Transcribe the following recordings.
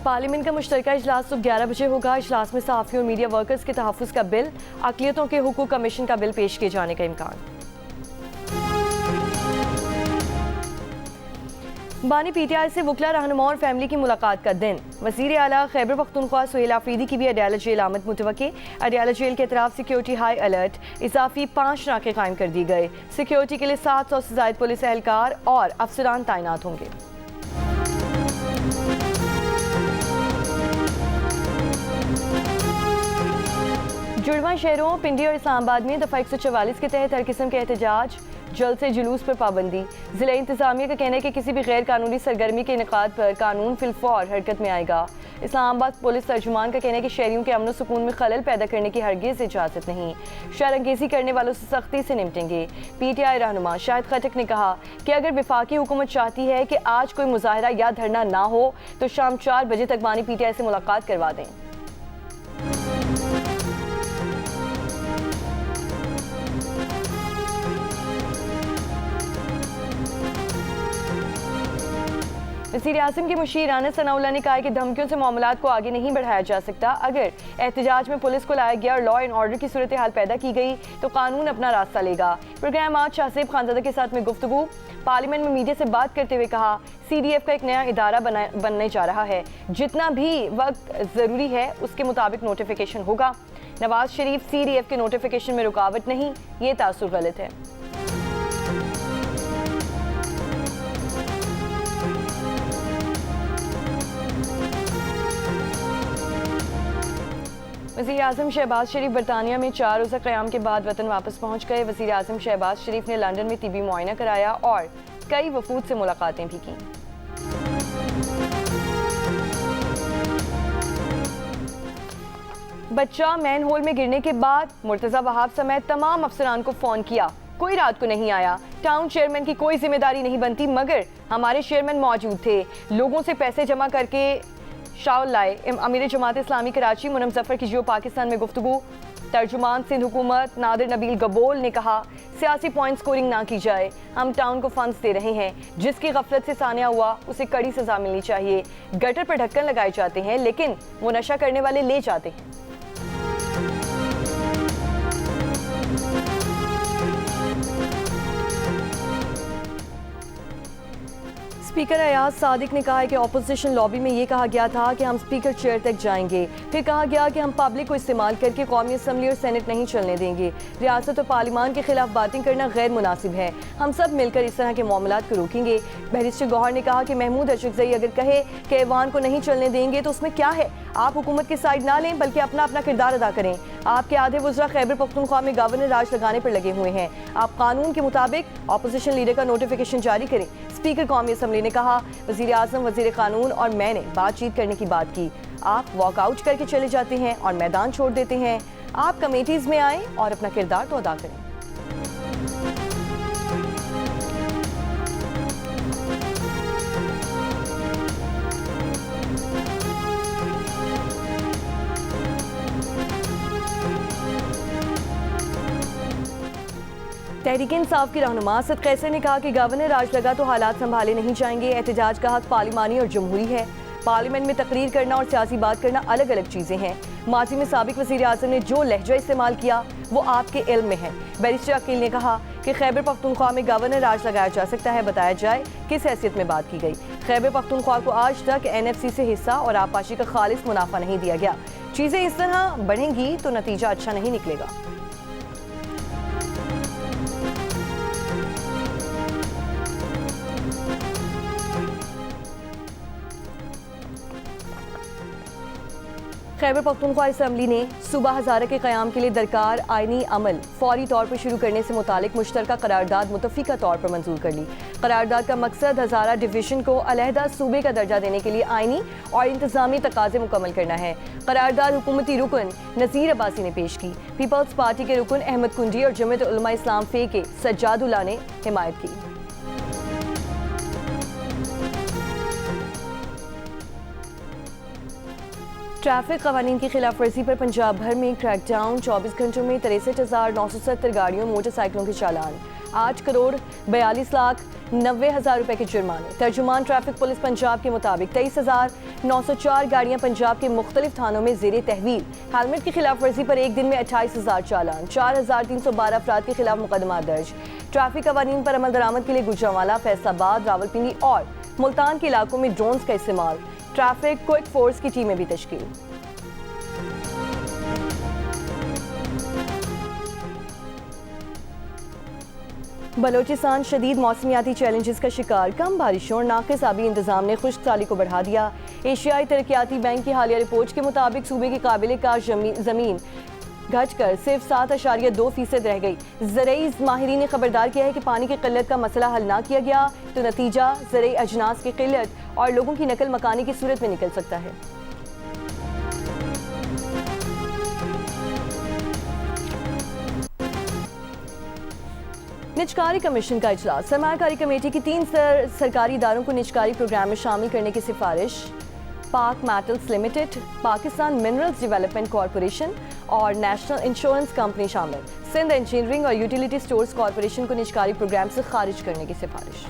Parliament का मुश्तरका इजलास सुबह 11 बजे होगा। इजलास में सहाफ़ियों और मीडिया वर्कर्स के तहफ़्फ़ुज़ का बिल, अक़लियतों के हुकूक़ कमीशन का बिल पेश किए जाने का इम्कान। बानी पीटीआई से वकला रहनुमा और फैमिली की मुलाकात का दिन। वज़ीर आला खैबर पख्तूनख्वा सुहेल आफरीदी की भी अडयाला जेल आमद मुतवक्के। अडयाला जेल के अतराफ सिक्योरिटी हाई अलर्ट, इजाफी 5 नाके कायम कर दिए गए। सिक्योरिटी के लिए 700 से ज़ायद पुलिस एहलकार और अफसरान तैनात होंगे। जुड़वा शहरों पिंडी और इस्लामाबाद में दफ़ा 144 के तहत हर किस्म के एहतजाज, जल्द से जुलूस पर पाबंदी। ज़िला इंतज़ामिया का कहना है कि किसी भी गैर कानूनी सरगर्मी के इनेकाद पर कानून फिलफौर हरकत में आएगा। इस्लामाबाद पुलिस तर्जुमान का कहना है कि शहरियों के अमन सुकून में खलल पैदा करने की हरगिज़ इजाज़त नहीं, शरअंगेज़ी करने वालों से सख्ती से निपटेंगे। पीटीआई रहनुमा शाहिद खटक ने कहा कि अगर वफाकी हुकूमत चाहती है कि आज कोई मुजाहरा या धरना ना हो तो शाम 4 बजे तक बानी पीटीआई से मुलाकात करवा दें। वज़ीर आज़म के मुशीर राना सनाउल्लाह ने कहा है कि धमकियों से मामलात को आगे नहीं बढ़ाया जा सकता। अगर एहतजाज में पुलिस को लाया गया और लॉ एंड ऑर्डर की सूरत हाल पैदा की गई तो कानून अपना रास्ता लेगा। प्रोग्राम आज शाहजेब खानज़ादा के साथ में गुफ्तगू। पार्लियामेंट में मीडिया से बात करते हुए कहा CDF का एक नया इदारा बनने जा रहा है, जितना भी वक्त ज़रूरी है उसके मुताबिक नोटिफिकेशन होगा। नवाज शरीफ CDF के नोटिफिकेशन में रुकावट नहीं, ये तासुर गलत है। वज़ीर आज़म शहबाज शरीफ बरतानिया में 4 रोज़ा क़याम के बाद वतन वापस पहुँच गए। वज़ीर आज़म शहबाज शरीफ ने लंदन में तिबी मुआयना कराया और कई वफूद से मुलाकातें भी की। बच्चा मैन होल में गिरने के बाद मुर्तज़ा वहाब समेत तमाम अफसरान को फ़ोन किया, कोई रात को नहीं आया। टाउन चेयरमैन की कोई जिम्मेदारी नहीं बनती, मगर हमारे चेयरमैन मौजूद थे, लोगों से पैसे जमा करके शाउल लाए। अमीर जमात इस्लामी कराची मुनम जफर की जियो पाकिस्तान में गुफ्तगू। तर्जुमान सिंध हुकूमत नादिर नबील गबोल ने कहा सियासी पॉइंट स्कोरिंग ना की जाए, हम टाउन को फंड्स दे रहे हैं, जिसकी गफलत से सानिया हुआ उसे कड़ी सजा मिलनी चाहिए। गटर पर ढक्कन लगाए जाते हैं लेकिन वो नशा करने वाले ले जाते हैं। स्पीकर अयाज सादिक ने कहा है कि ऑपोजिशन लॉबी में ये कहा गया था कि हम स्पीकर चेयर तक जाएंगे, फिर कहा गया कि हम पब्लिक को इस्तेमाल करके कौमी असम्बली और सेनेट नहीं चलने देंगे। रियासत और पार्लियामान के खिलाफ बातें करना गैर मुनासिब है, हम सब मिलकर इस तरह के मामलात को रोकेंगे। बैरिस्टर गौहर ने कहा कि महमूद अशरफजई अगर कहे कि ऐवान को नहीं चलने देंगे तो उसमें क्या है, आप हुकूमत की साइड ना लें बल्कि अपना अपना किरदार अदा करें। आपके आधे वज़रा खैबर पख्तूनख्वा में गवर्नर राज लगाने पर लगे हुए हैं, आप कानून के मुताबिक ऑपोजिशन लीडर का नोटिफिकेशन जारी करें। स्पीकर कौमी असम्बली ने कहा वज़ीर आज़म, वज़ीर कानून और मैंने बातचीत करने की बात की, आप वॉकआउट करके चले जाते हैं और मैदान छोड़ देते हैं। आप कमेटीज़ में आएँ और अपना किरदार तो अदा करें। तहरीक इंसाफ की रहनुमा असद कैसर ने कहा कि गवर्नर राज लगा तो हालात संभाले नहीं जाएंगे। एहतजाज का हक पार्लिमानी और जमहूरी है। पार्लियामेंट में तकरीर करना और सियासी बात करना अलग अलग चीज़ें हैं। माजी में साबिक वज़ीर आज़म ने जो लहजा इस्तेमाल किया वो आपके इल्म में है। बैरिस्टर अकील ने कहा कि खैबर पख्तूनख्वा में गवर्नर राज लगाया जा सकता है, बताया जाए किस हैसियत में बात की गई। खैबर पख्तूनख्वा को आज तक NFC से हिस्सा और आबपाशी का खालिस मुनाफा नहीं दिया गया। चीज़ें इस तरह बढ़ेंगी तो नतीजा अच्छा नहीं निकलेगा। खैबर पख्तूनख्वा असम्बली ने सूबा हज़ारा के क़याम के लिए दरकार आइनी अमल फौरी तौर पर शुरू करने से मुतालिक मुश्तरका करारदाद मुतफ़िका तौर पर मंजूर कर ली। करारदाद का मकसद हज़ारा डिवीज़न को अलहदा सूबे का दर्जा देने के लिए आइनी और इंतज़ामी तकाज़े मुकम्मल करना है। करारदाद हुकूमती रुकन नज़ीर अब्बासी ने पेश की। पीपल्स पार्टी के रुकन अहमद कुंडी और जमीयत उलमा इस्लाम फ़े के सज्जादुल्लाह ने हिमायत की। ट्रैफिक कवानीन की खिलाफ वर्जी पर पंजाब भर में क्रैकडाउन। 24 घंटों में 63,970 गाड़ियों मोटरसाइकिलों के चालान। 8 करोड़ 42 लाख 90,000 रुपए के जुर्माने। तर्जुमान ट्रैफिक पुलिस पंजाब के मुताबिक 23,904 गाड़ियां पंजाब के मुख्तलिफ थानों में जेर तहवील। हेलमेट की खिलाफ वर्जी पर एक दिन में 28,000 चालान, 4,312 अफराद के खिलाफ मुकदमा दर्ज। ट्रैफिक कवानीन पर अमल दरामद के लिए गुजरांवाला, फैसलाबाद, रावलपिंडी और मुल्तान के इलाकों में ड्रोन्स का इस्तेमाल। ट्रैफिक क्विक फोर्स की टीमें भी तश्कील। बलोचिस्तान शदीद मौसमियाती चैलेंजेस का शिकार। कम बारिशों और नाक़िस आबी इंतजाम ने खुश्क साली को बढ़ा दिया। एशियाई तरक्याती बैंक की हालिया रिपोर्ट के मुताबिक सूबे की काबिल कार ज़मीन घटकर सिर्फ 7.2% रह गई। ज़रई माहिरीन ने खबरदार किया है कि पानी की किल्लत का मसला हल ना किया गया तो नतीजा ज़रई अजनास की किल्लत और लोगों की नकल मकानी की सूरत में निकल सकता है। निजकारी कमीशन का इजलास। सरमायाकारी कमेटी की 3 सरकारी इदारों को निजकारी प्रोग्राम में शामिल करने की सिफारिश। पाक metals limited, Pakistan minerals development corporation और नेशनल इंश्योरेंस कंपनी शामिल। सिंध इंजीनियरिंग और यूटिलिटी स्टोर्स कॉरपोरेशन को निजकारी प्रोग्राम से खारिज करने की सिफारिश।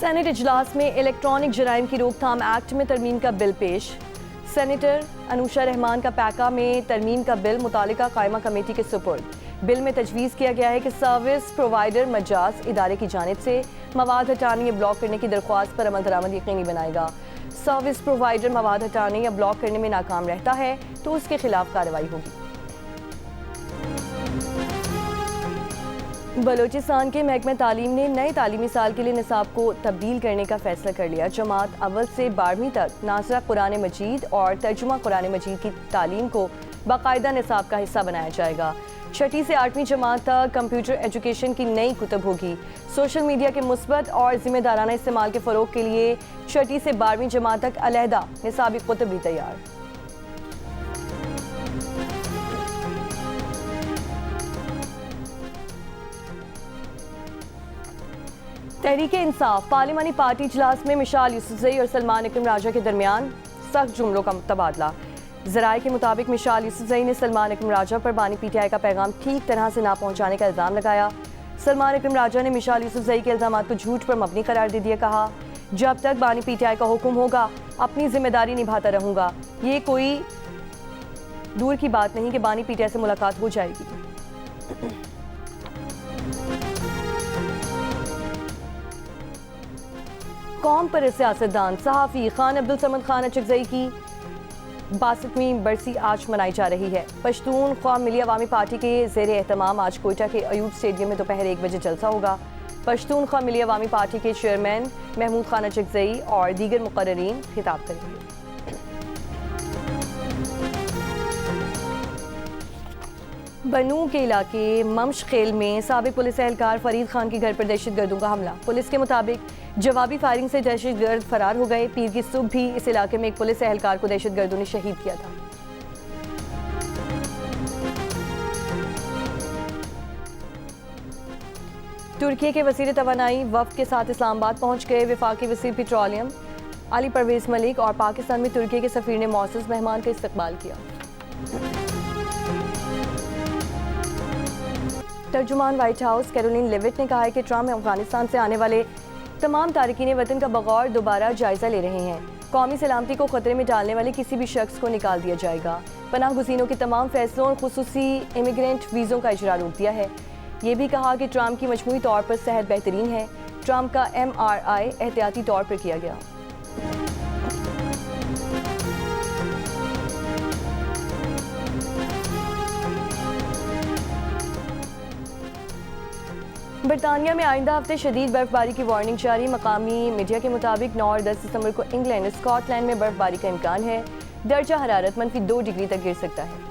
सेनेट इजलास में इलेक्ट्रॉनिक जराइम की रोकथाम एक्ट में तरमीम का बिल पेश। सेनेटर अनुशा रहमान का पैका में तरमीम का बिल मुतालिका कायमा कमेटी के सुपुर्द। बिल में तजवीज़ किया गया है कि सर्विस प्रोवाइडर मजाज इदारे की जानिब से मवाद हटाने या ब्लॉक करने की दरख्वास्त पर अमल दरामद यकीनी बनाएगा। सर्विस प्रोवाइडर मवाद हटाने या ब्लॉक करने में नाकाम रहता है तो उसके खिलाफ कार्रवाई होगी। बलोचिस्तान के महकमा तालीम ने नए तालीमी साल के लिए निसाब को तब्दील करने का फैसला कर लिया। जमात अव्वल से 12वीं तक नाज़रा कुरान मजीद और तर्जुमा कुरान मजीद की तालीम को बाकायदा निसाब का हिस्सा बनाया जाएगा। 6ठी से 8वीं जमात तक कंप्यूटर एजुकेशन की नई कुतब होगी। सोशल मीडिया के मुस्बत और जिम्मेदाराना इस्तेमाल के फ़रोग के लिए 6ठी से 12वीं जमात तक अलहदा निसाबी कुतब भी तैयार। तहरीके इंसाफ पार्लिमानी पार्टी इजलास में मिशाल यूसुफजई और सलमान इकरम राजा के दरमियान सख्त जुमलों का तबादला। ज़राए के मुताबिक मिशाल यूसुफजई ने सलमान इकरम राजा पर बानी पीटीआई का पैगाम ठीक तरह से ना पहुंचाने का इल्ज़ाम लगाया। सलमान इकरम राजा ने मिशाल यूसुफजई के इल्ज़ाम को झूठ पर मबनी करार दे दिया। कहा, जब तक बानी पीटीआई का हुक्म होगा अपनी जिम्मेदारी निभाता रहूँगा। ये कोई दूर की बात नहीं कि बानी पीटीआई से मुलाकात हो जाएगी। कौम पर सियासतदान सहाफ़ी खान अब्दुल समद खान अचकज़ई की 62वीं बरसी आज मनाई जा रही है। पश्तूनख्वा मिली अवामी पार्टी के ज़ेर एहतमाम आज कोयटा के अयूब स्टेडियम में दोपहर 1 बजे जलसा होगा। पश्तूनख्वा मिली अवामी पार्टी के चेयरमैन महमूद खान अचकज़ई और दीगर मुक़र्ररीन खिताब करेंगे। बनू के इलाके ममशखेल में साबिक पुलिस एहलकार फरीद खान के घर पर दहशतगर्दों का हमला। पुलिस के मुताबिक जवाबी फायरिंग से दहशतगर्द फरार हो गए। पीर की सुबह भी इस इलाके में एक पुलिस एहलकार को दहशतगर्दों ने शहीद किया था। तुर्की के वज़ीर तवानाई वफ़द के साथ इस्लामाबाद पहुंच गए। वफाकी वज़ीर पेट्रोलियम अली परवेज़ मलिक और पाकिस्तान में तुर्की के सफ़ीर ने मौसूस मेहमान का इस्तकबाल किया। तर्जुमान व्हाइट हाउस कैरोलिन लेविट ने कहा है कि ट्रंप अफगानिस्तान से आने वाले तमाम तारकीन वतन का बगौर दोबारा जायजा ले रहे हैं। कौमी सलामती को खतरे में डालने वाले किसी भी शख्स को निकाल दिया जाएगा। पनाह गुज़ीनों के तमाम फैसलों और खुसूसी इमिग्रेंट वीज़ों का इजरा रोक दिया है। ये भी कहा कि ट्रंप की मजमूई तौर पर सेहत बेहतरीन है। ट्रंप का MRI एहतियाती तौर पर किया गया। बरतानिया में आइंदा हफ्ते शदीद बर्फबारी की वार्निंग जारी। मकामी मीडिया के मुताबिक 9 और 10 दिसंबर को इंग्लैंड और स्कॉटलैंड में बर्फबारी का इम्कान है। दर्जा हरारत -2 डिग्री तक गिर सकता है।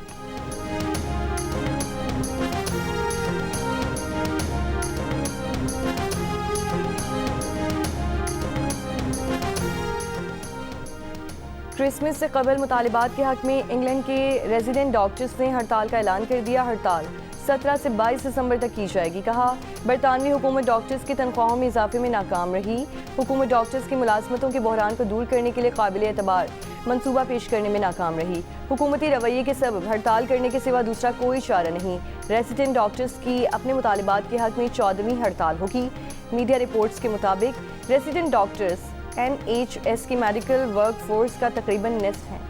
क्रिसमस से कबल मुतालिबात के हक में इंग्लैंड के रेजिडेंट डॉक्टर्स ने हड़ताल का ऐलान कर दिया। हड़ताल 17 से 22 दिसंबर तक की जाएगी। कहा, बरतानवी हुकूमत डॉक्टर्स की तनख्वाहों में इजाफे में नाकाम रही। हुकूमत डॉक्टर्स की मुलाजमतों के बहरान को दूर करने के लिए काबिल एतबार मंसूबा पेश करने में नाकाम रही। हुकूमती रवैये के सबब हड़ताल करने के सिवा दूसरा कोई चारा नहीं। रेसिडेंट डॉक्टर्स की अपने मुतालिबात के हक में 14वीं हड़ताल होगी। मीडिया रिपोर्ट्स के मुताबिक रेसिडेंट डॉक्टर्स NHS की मेडिकल वर्क फोर्स का तकरीबन निस्फ है।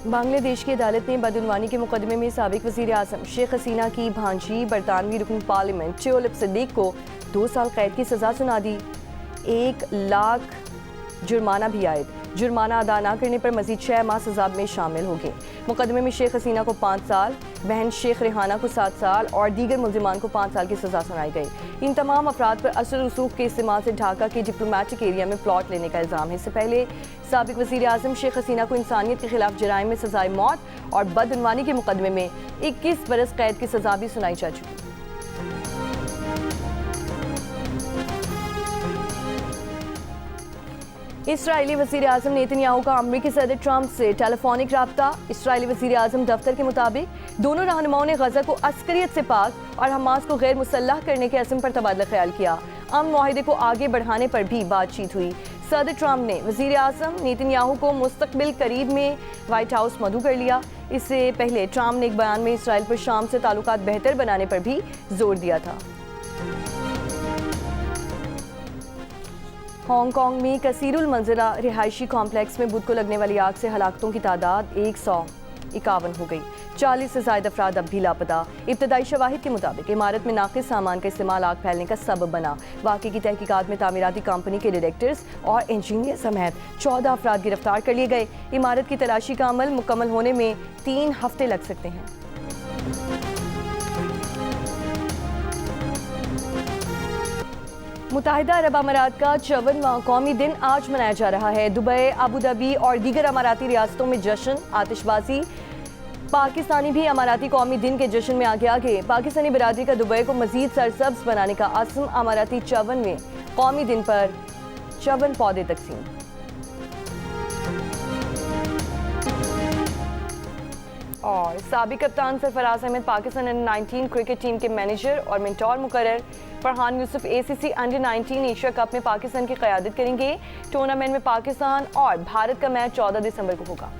बांग्लादेश की अदालत ने बदउनवानी के मुकदमे में साबिक वज़ीर आज़म शेख हसीना की भांजी बरतानवी रुकन पार्लियामेंट टियोलिप सिद्दीक को 2 साल कैद की सज़ा सुना दी। 1 लाख जुर्माना भी आयद। जुर्माना अदा न करने पर मजीद 6 माह सज़ा में शामिल होंगे। मुकदमे में शेख हसीना को 5 साल, बहन शेख रेहाना को 7 साल और दीगर मुल्ज़िमान को 5 साल की सज़ा सुनाई गई। इन तमाम अफराद पर असर रसूख के इस्तेमाल से ढाका के डिप्लोमेटिक एरिया में प्लॉट लेने का इल्ज़ाम है। इससे पहले साबिक वज़ीर आज़म शेख हसीना को इंसानियत के खिलाफ जराइम में सज़ाए मौत और बदउनवानी के मुकदमे में 21 बरस कैद की सज़ा भी सुनाई जा चुकी। इसराइली वज़ीर आज़म नेतन्याहू का अमरीकी सदर ट्रंप से टेलीफोनिक रब्ता। इसराइली वज़ीर आज़म दफ्तर के मुताबिक दोनों रहनुमाओं ने गजा को अस्करियत से पाक और हमास को गैर मुसल्लह करने के अज़्म पर तबादला ख्याल किया। अमन मुआहिदे को आगे बढ़ाने पर भी बातचीत हुई। सदर ट्रंप ने वज़ीर आज़म नेतन्याहू को मुस्तकबिल करीब में व्हाइट हाउस मदऊ कर लिया। इससे पहले ट्रंप ने एक बयान में इसराइल पर शाम से ताल्लुकात बेहतर बनाने पर भी जोर दिया था। हांगकांग में कसीरुल मंजिला रिहायशी कॉम्प्लेक्स में बुध को लगने वाली आग से हलाकतों की तादाद 151 हो गई। 40 से ज़ायद अफराद अब भी लापता। इब्तदाई शवाहिद के मुताबिक इमारत में नाक़िस सामान का इस्तेमाल आग फैलने का सबब बना। वाक़े की तहकीकात में तामीराती कंपनी के डायरेक्टर्स और इंजीनियर समेत 14 अफराद गिरफ्तार कर लिए गए। इमारत की तलाशी का अमल मुकम्मल होने में 3 हफ्ते लग सकते हैं। मुत्तहिदा अरब अमारात का 54वां कौमी दिन आज मनाया जा रहा है। दुबई, अबू धाबी और दीगर अमाराती रियासतों में जश्न, आतिशबाजी। पाकिस्तानी भी अमाराती कौमी दिन के जश्न में आगे आगे। पाकिस्तानी बिरादरी का दुबई को मजीद सरसब्ज बनाने का अज़्म। अमाराती 54वें कौमी दिन पर 54 पौधे तकसीम। और साबिक कप्तान Sarfaraz Ahmed Pakistan under nineteen cricket team के मैनेजर और मेंटोर मुकर्रर। Farhan Yusuf ACC under nineteen Asia cup में पाकिस्तान की क़यादत करेंगे। टूर्नामेंट में पाकिस्तान और भारत का मैच 14 दिसंबर को होगा।